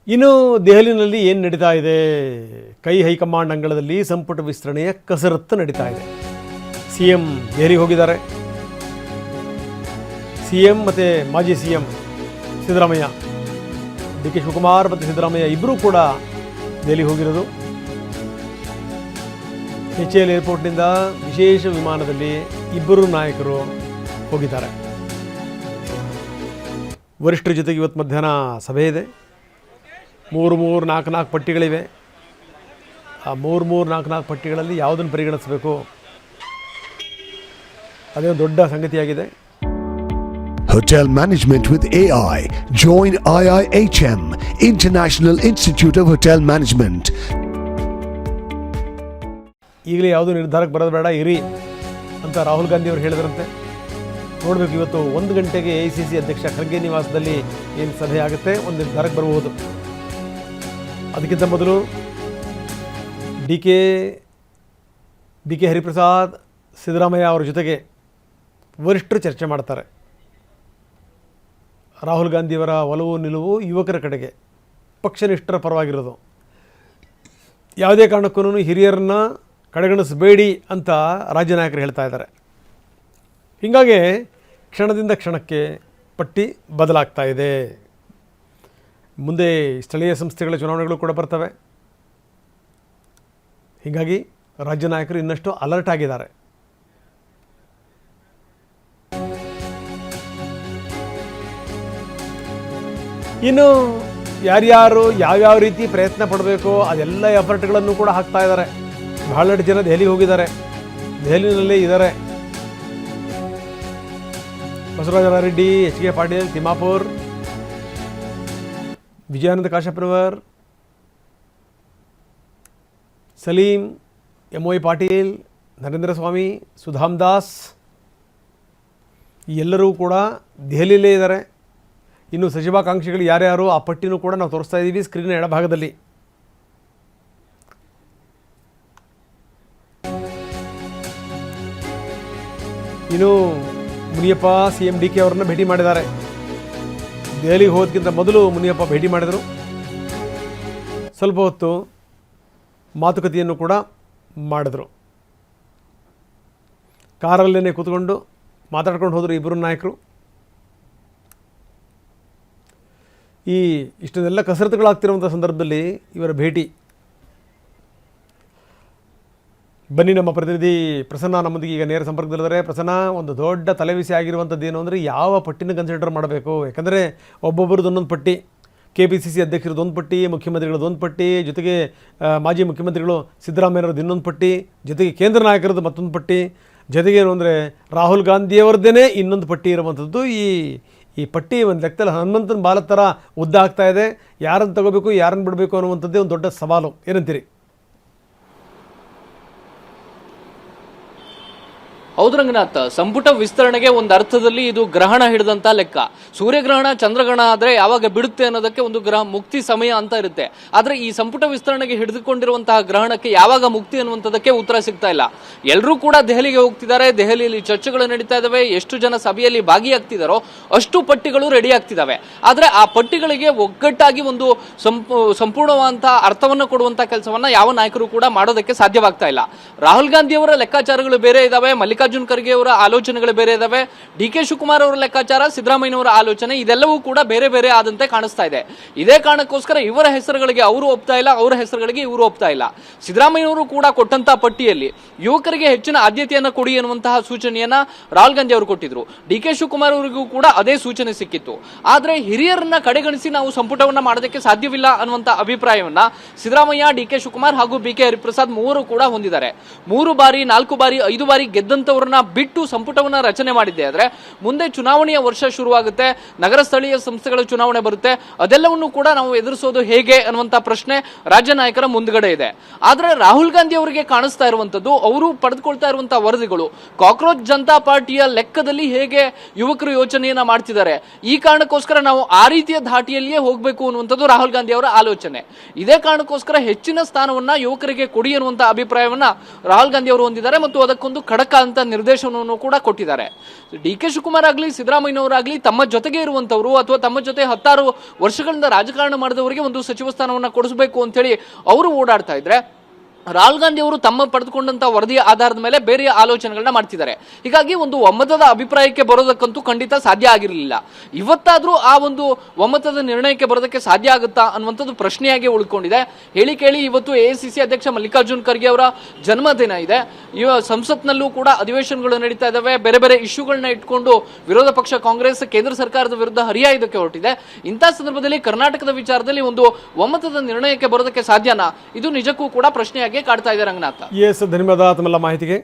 ಇನ್ನು ದೆಹಲಿನಲ್ಲಿ ಏನು ನಡೀತಾ ಇದೆ? ಹೈಕಮಾಂಡ್ ಅಂಗಳದಲ್ಲಿ ಸಂಪುಟ ವಿಸ್ತರಣೆಯ ಕಸರತ್ತು ನಡೀತಾ ಇದೆ. CM ದೆಹಲಿಗೆ ಹೋಗಿದ್ದಾರೆ. CM ಮತ್ತು ಮಾಜಿ CM ಸಿದ್ದರಾಮಯ್ಯ, DK ಶಿವಕುಮಾರ್ ಮತ್ತು ಸಿದ್ದರಾಮಯ್ಯ ಇಬ್ಬರೂ ಕೂಡ ದೆಹಲಿಗೆ ಹೋಗಿರೋದು. HAL ಏರ್ಪೋರ್ಟ್ನಿಂದ ವಿಶೇಷ ವಿಮಾನದಲ್ಲಿ ಇಬ್ಬರು ನಾಯಕರು ಹೋಗಿದ್ದಾರೆ. ವರಿಷ್ಠರ ಜೊತೆಗೆ ಇವತ್ತು ಮಧ್ಯಾಹ್ನ ಸಭೆ ಇದೆ. 3-4 ಪಟ್ಟಿಗಳಿವೆ. ಆ 3-4 ಪಟ್ಟಿಗಳಲ್ಲಿ ಯಾವುದನ್ನು ಪರಿಗಣಿಸಬೇಕು ಅದೇ ಒಂದು ದೊಡ್ಡ ಸಂಗತಿಯಾಗಿದೆ. Hotel Management with AI. Join IIHM, International Institute of Hotel Management. ಈಗಲೇ ಯಾವುದೂ ನಿರ್ಧಾರಕ್ಕೆ ಬರೋದು ಬೇಡ, ಇರಿ ಅಂತ ರಾಹುಲ್ ಗಾಂಧಿ ಅವರು ಹೇಳಿದ್ರಂತೆ. ನೋಡಬೇಕು, ಇವತ್ತು 1 ಗಂಟೆಗೆ AICC ಅಧ್ಯಕ್ಷ ಖರ್ಗೆ ನಿವಾಸದಲ್ಲಿ ಏನು ಸಭೆ ಆಗುತ್ತೆ, ಒಂದು ನಿರ್ಧಾರಕ್ಕೆ ಬರಬಹುದು. ಅದಕ್ಕಿಂತ ಮೊದಲು DK ಹರಿಪ್ರಸಾದ್, ಸಿದ್ದರಾಮಯ್ಯ ಅವರ ಜೊತೆಗೆ ವರಿಷ್ಠರು ಚರ್ಚೆ ಮಾಡ್ತಾರೆ. ರಾಹುಲ್ ಗಾಂಧಿಯವರ ಒಲವು ನಿಲುವು ಯುವಕರ ಕಡೆಗೆ, ಪಕ್ಷನಿಷ್ಠರ ಪರವಾಗಿರೋದು. ಯಾವುದೇ ಕಾರಣಕ್ಕೂ ಹಿರಿಯರನ್ನ ಕಡೆಗಣಿಸಬೇಡಿ ಅಂತ ರಾಜ್ಯ ನಾಯಕರು ಹೇಳ್ತಾ ಇದ್ದಾರೆ. ಹೀಗಾಗಿ ಕ್ಷಣದಿಂದ ಕ್ಷಣಕ್ಕೆ ಪಟ್ಟಿ ಬದಲಾಗ್ತಾ ಇದೆ. ಮುಂದೆ ಸ್ಥಳೀಯ ಸಂಸ್ಥೆಗಳ ಚುನಾವಣೆಗಳು ಕೂಡ ಬರ್ತವೆ. ಹೀಗಾಗಿ ರಾಜ್ಯ ನಾಯಕರು ಇನ್ನಷ್ಟು ಅಲರ್ಟ್ ಆಗಿದ್ದಾರೆ. ಇನ್ನು ಯಾರ್ಯಾರು ಯಾವ್ಯಾವ ರೀತಿ ಪ್ರಯತ್ನ ಪಡಬೇಕು ಅದೆಲ್ಲ ಎಫರ್ಟ್ಗಳನ್ನು ಕೂಡ ಹಾಕ್ತಾ ಇದ್ದಾರೆ. ಬಹಳಷ್ಟು ಜನ ದೆಹಲಿಗೆ ಹೋಗಿದ್ದಾರೆ, ದೆಹಲಿನಲ್ಲೇ ಇದ್ದಾರೆ. ಬಸವರಾಜ ರೆಡ್ಡಿ, HK ಪಾಟೀಲ್, ತಿಮ್ಮಾಪುರ್, ವಿಜಯಾನಂದ ಕಾಶಪ್ಪನವರ್, ಸಲೀಂ, MY ಪಾಟೀಲ್, ನರೇಂದ್ರ ಸ್ವಾಮಿ, ಸುಧಾಮ್ ದಾಸ್ ಎಲ್ಲರೂ ಕೂಡ ದೆಹಲಿಯಲ್ಲೇ ಇದ್ದಾರೆ. ಇನ್ನು ಸಚಿವಾಕಾಂಕ್ಷಿಗಳು ಯಾರ್ಯಾರು ಆ ಪಟ್ಟಿನೂ ಕೂಡ ನಾವು ತೋರಿಸ್ತಾ ಇದ್ದೀವಿ ಸ್ಕ್ರೀನ್ನ ಎಡಭಾಗದಲ್ಲಿ. ಇನ್ನು ಮುನಿಯಪ್ಪ CM DK ಅವರನ್ನ ಭೇಟಿ ಮಾಡಿದ್ದಾರೆ. ದೆಹಲಿಗೆ ಹೋಗೋದಕ್ಕಿಂತ ಮೊದಲು ಮುನಿಯಪ್ಪ ಭೇಟಿ ಮಾಡಿದರು. ಸ್ವಲ್ಪ ಹೊತ್ತು ಮಾತುಕತೆಯನ್ನು ಕೂಡ ಮಾಡಿದ್ರು. ಕಾರಲ್ಲೇ ಕೂತ್ಕೊಂಡು ಮಾತಾಡ್ಕೊಂಡು ಹೋದರು ಇಬ್ಬರು ನಾಯಕರು. ಇಷ್ಟೊಂದೆಲ್ಲ ಕಸರತ್ತುಗಳಾಗ್ತಿರುವಂಥ ಸಂದರ್ಭದಲ್ಲಿ ಇವರ ಭೇಟಿ. ಬನ್ನಿ, ನಮ್ಮ ಪ್ರತಿನಿಧಿ ಪ್ರಸನ್ನ ನಮ್ಮೊಂದಿಗೆ ಈಗ ನೇರ ಸಂಪರ್ಕದಲ್ಲಿದ್ದಾರೆ. ಪ್ರಸನ್ನ, ಒಂದು ದೊಡ್ಡ ತಲೆಬಿಸಿ ಆಗಿರುವಂಥದ್ದು ಏನು ಅಂದರೆ ಯಾವ ಪಟ್ಟಿನ ಕನ್ಸಿಡರ್ ಮಾಡಬೇಕು? ಯಾಕಂದರೆ ಒಬ್ಬೊಬ್ಬರದ್ದು ಒಂದೊಂದು ಪಟ್ಟಿ. KPCC ಅಧ್ಯಕ್ಷರದ್ದು ಒಂದು ಪಟ್ಟಿ, ಮುಖ್ಯಮಂತ್ರಿಗಳದ್ದು ಒಂದು ಪಟ್ಟಿ, ಜೊತೆಗೆ ಮಾಜಿ ಮುಖ್ಯಮಂತ್ರಿಗಳು ಸಿದ್ದರಾಮಯ್ಯರದ್ದು ಇನ್ನೊಂದು ಪಟ್ಟಿ, ಜೊತೆಗೆ ಕೇಂದ್ರ ನಾಯಕರದ್ದು ಮತ್ತೊಂದು ಪಟ್ಟಿ, ಜೊತೆಗೆ ಏನು ಅಂದರೆ ರಾಹುಲ್ ಗಾಂಧಿಯವರದ್ದೇ ಇನ್ನೊಂದು ಪಟ್ಟಿ ಇರುವಂಥದ್ದು. ಈ ಪಟ್ಟಿ ಒಂದು ಲೆಕ್ಕದಲ್ಲಿ ಹನುಮಂತನ ಬಾಲದ ಥರ ಉದ್ದ ಆಗ್ತಾ ಇದೆ. ಯಾರನ್ನು ತಗೋಬೇಕು, ಯಾರನ್ನು ಬಿಡಬೇಕು ಅನ್ನುವಂಥದ್ದೇ ಒಂದು ದೊಡ್ಡ ಸವಾಲು. ಏನಂತೀರಿ? ಹೌದು ರಂಗನಾಥ್, ಸಂಪುಟ ವಿಸ್ತರಣೆಗೆ ಒಂದು ಅರ್ಥದಲ್ಲಿ ಇದು ಗ್ರಹಣ ಹಿಡಿದಂತ ಲೆಕ್ಕ. ಸೂರ್ಯಗ್ರಹಣ, ಚಂದ್ರಗ್ರಹಣ ಆದ್ರೆ ಯಾವಾಗ ಬಿಡುತ್ತೆ ಅನ್ನೋದಕ್ಕೆ ಒಂದು ಮುಕ್ತಿ ಸಮಯ ಅಂತ ಇರುತ್ತೆ. ಆದ್ರೆ ಈ ಸಂಪುಟ ವಿಸ್ತರಣೆಗೆ ಹಿಡಿದುಕೊಂಡಿರುವಂತಹ ಗ್ರಹಣಕ್ಕೆ ಯಾವಾಗ ಮುಕ್ತಿ ಅನ್ನುವಂಥದಕ್ಕೆ ಉತ್ತರ ಸಿಗ್ತಾ ಇಲ್ಲ. ಎಲ್ಲರೂ ಕೂಡ ದೆಹಲಿಗೆ ಹೋಗ್ತಿದ್ದಾರೆ. ದೆಹಲಿಯಲ್ಲಿ ಚರ್ಚೆಗಳು ನಡೀತಾ ಇದಾವೆ. ಎಷ್ಟು ಜನ ಸಭೆಯಲ್ಲಿ ಭಾಗಿಯಾಗ್ತಿದಾರೋ ಅಷ್ಟು ಪಟ್ಟಿಗಳು ರೆಡಿ ಆಗ್ತಿದಾವೆ. ಆದ್ರೆ ಆ ಪಟ್ಟಿಗಳಿಗೆ ಒಗ್ಗಟ್ಟಾಗಿ ಒಂದು ಸಂಪೂರ್ಣವಾದಂತಹ ಅರ್ಥವನ್ನು ಕೊಡುವಂತಹ ಕೆಲಸವನ್ನ ಯಾವ ನಾಯಕರು ಕೂಡ ಮಾಡೋದಕ್ಕೆ ಸಾಧ್ಯವಾಗ್ತಾ ಇಲ್ಲ. ರಾಹುಲ್ ಗಾಂಧಿ ಅವರ ಲೆಕ್ಕಾಚಾರಗಳು ಬೇರೆ ಇದಾವೆ, ಮಲ್ಲಿಕಾರ್ಜುನ್ ಖರ್ಗೆ ಅವರ ಆಲೋಚನೆಗಳು ಬೇರೆ ಇದಾವೆ, DK ಶಿವಕುಮಾರ್ ಅವರ ಲೆಕ್ಕಾಚಾರ, ಸಿದ್ದರಾಮಯ್ಯನವರ ಆಲೋಚನೆ ಇದೆಲ್ಲವೂ ಕೂಡ ಬೇರೆ ಬೇರೆ ಆದಂತೆ ಕಾಣಿಸ್ತಾ ಇದೆ. ಇದೇ ಕಾರಣಕ್ಕೋಸ್ಕರ ಇವರ ಹೆಸರುಗಳಿಗೆ ಅವರು ಒಪ್ತಾ ಇಲ್ಲ, ಅವರ ಹೆಸರುಗಳಿಗೆ ಇವರು ಒಪ್ತಾ ಇಲ್ಲ. ಸಿದ್ದರಾಮಯ್ಯನವರು ಕೂಡ ಕೊಟ್ಟಂತಹ ಪಟ್ಟಿಯಲ್ಲಿ ಯುವಕರಿಗೆ ಹೆಚ್ಚಿನ ಆದ್ಯತೆಯನ್ನು ಕೊಡಿ ಎನ್ನುವಂತಹ ಸೂಚನೆಯನ್ನ ರಾಹುಲ್ ಗಾಂಧಿ ಅವರು ಕೊಟ್ಟಿದ್ರು. DK ಶಿವಕುಮಾರ್ ಅವರಿಗೂ ಕೂಡ ಅದೇ ಸೂಚನೆ ಸಿಕ್ಕಿತ್ತು. ಆದ್ರೆ ಹಿರಿಯರನ್ನ ಕಡೆಗಣಿಸಿ ನಾವು ಸಂಪುಟವನ್ನ ಮಾಡೋದಕ್ಕೆ ಸಾಧ್ಯವಿಲ್ಲ ಅನ್ನುವಂತ ಅಭಿಪ್ರಾಯವನ್ನ ಸಿದ್ದರಾಮಯ್ಯ, DK ಶಿವಕುಮಾರ್ ಹಾಗೂ BK ಹರಿಪ್ರಸಾದ್ ಮೂವರು ಕೂಡ ಹೊಂದಿದ್ದಾರೆ. 3 ಬಾರಿ, 4 ಬಾರಿ, 5 ಬಾರಿ ಗೆದ್ದಂತವರನ್ನ ಬಿಟ್ಟು ಸಂಪುಟವನ್ನ ರಚನೆ ಮಾಡಿದ್ದೆ ಆದ್ರೆ ಮುಂದೆ ಚುನಾವಣೆಯ ವರ್ಷ ಶುರುವಾಗುತ್ತೆ, ನಗರ ಸ್ಥಳೀಯ ಸಂಸ್ಥೆಗಳ ಚುನಾವಣೆ ಬರುತ್ತೆ. ಅದೆಲ್ಲವನ್ನು ಕೂಡ ನಾವು ಎದುರಿಸೋದು ಹೇಗೆ ಅನ್ನುವಂತ ಪ್ರಶ್ನೆ ರಾಜ್ಯ ನಾಯಕರ ಮುಂದ್ಗಡೆ ಇದೆ. ಆದ್ರೆ ರಾಹುಲ್ ಗಾಂಧಿ ಅವರಿಗೆ ಕಾಣಿಸ್ತಾ ಇರುವಂತದ್ದು, ಅವರು ಪಡೆದುಕೊಳ್ತಾ ಇರುವಂತಹ ವರದಿಗಳು ಕಾಕ್ರೋಚ್ ಜನತಾ ಪಾರ್ಟಿಯ ಲೆಕ್ಕದಲ್ಲಿ ಹೇಗೆ ಯುವಕರು ಯೋಚನೆಯನ್ನ ಮಾಡ್ತಿದ್ದಾರೆ. ಈ ಕಾರಣಕ್ಕೋಸ್ಕರ ನಾವು ಆ ರೀತಿಯ ಧಾಟಿಯಲ್ಲಿಯೇ ಹೋಗಬೇಕು ಅನ್ನುವಂಥದ್ದು ರಾಹುಲ್ ಗಾಂಧಿ ಅವರ ಆಲೋಚನೆ. ಇದೇ ಕಾರಣಕ್ಕೋಸ್ಕರ ಹೆಚ್ಚಿನ ಸ್ಥಾನವನ್ನ ಯುವಕರಿಗೆ ಕೊಡಿ ಅನ್ನುವಂತಹ ಅಭಿಪ್ರಾಯವನ್ನ ರಾಹುಲ್ ಗಾಂಧಿ ಅವರು ಹೊಂದಿದ್ದಾರೆ ಮತ್ತು ಅದಕ್ಕೊಂದು ಖಡಕ ಅಂತ ನಿರ್ದೇಶನವನ್ನು ಕೂಡ ಕೊಟ್ಟಿದ್ದಾರೆ. ಡಿ ಕೆ ಶಿವಕುಮಾರ್ ಆಗಲಿ ಸಿದ್ದರಾಮಯ್ಯನವರಾಗಲಿ ತಮ್ಮ ಜೊತೆಗೆ ಇರುವಂತವರು ಅಥವಾ ತಮ್ಮ ಜೊತೆ 16 ವರ್ಷಗಳಿಂದ ರಾಜಕಾರಣ ಮಾಡಿದವರಿಗೆ ಒಂದು ಸಚಿವ ಸ್ಥಾನವನ್ನ ಕೊಡಿಸಬೇಕು ಅಂತ ಹೇಳಿ ಅವರು ಓಡಾಡ್ತಾ ಇದ್ರೆ, ರಾಹುಲ್ ಗಾಂಧಿ ಅವರು ತಮ್ಮ ಪಡೆದುಕೊಂಡಂತ ವರದಿಯ ಆಧಾರದ ಮೇಲೆ ಬೇರೆ ಆಲೋಚನೆಗಳನ್ನ ಮಾಡ್ತಿದ್ದಾರೆ. ಹೀಗಾಗಿ ಒಂದು ಒಮ್ಮತದ ಅಭಿಪ್ರಾಯಕ್ಕೆ ಬರೋದಕ್ಕಂತೂ ಖಂಡಿತ ಸಾಧ್ಯ ಆಗಿರಲಿಲ್ಲ. ಇವತ್ತಾದ್ರೂ ಆ ಒಂದು ಒಮ್ಮತದ ನಿರ್ಣಯಕ್ಕೆ ಬರೋದಕ್ಕೆ ಸಾಧ್ಯ ಆಗುತ್ತಾ ಅನ್ನುವಂಥದ್ದು ಪ್ರಶ್ನೆಯಾಗಿ ಉಳ್ಕೊಂಡಿದೆ. ಹೇಳಿ ಕೇಳಿ ಇವತ್ತು AICC ಅಧ್ಯಕ್ಷ ಮಲ್ಲಿಕಾರ್ಜುನ್ ಖರ್ಗೆ ಅವರ ಜನ್ಮದಿನ ಇದೆ. ಸಂಸತ್ನಲ್ಲೂ ಕೂಡ ಅಧಿವೇಶನಗಳು ನಡೀತಾ ಇದಾವೆ. ಬೇರೆ ಬೇರೆ ಇಶ್ಯೂಗಳನ್ನ ಇಟ್ಕೊಂಡು ವಿರೋಧ ಪಕ್ಷ ಕಾಂಗ್ರೆಸ್ ಕೇಂದ್ರ ಸರ್ಕಾರದ ವಿರುದ್ಧ ಹರಿಯಾಯುವುದಕ್ಕೆ ಹೊರಟಿದೆ. ಇಂತಹ ಸಂದರ್ಭದಲ್ಲಿ ಕರ್ನಾಟಕದ ವಿಚಾರದಲ್ಲಿ ಒಂದು ಒಮ್ಮತದ ನಿರ್ಣಯಕ್ಕೆ ಬರೋದಕ್ಕೆ ಸಾಧ್ಯನಾ? ಇದು ನಿಜಕ್ಕೂ ಕೂಡ ಪ್ರಶ್ನೆಯಾಗಿ ಕಾಡ್ತಾ ಇದೆ ರಂಗನಾಥ. ಎಸ್, ಧನ್ಯವಾದ ತಮ್ಮೆಲ್ಲ ಮಾಹಿತಿಗೆ.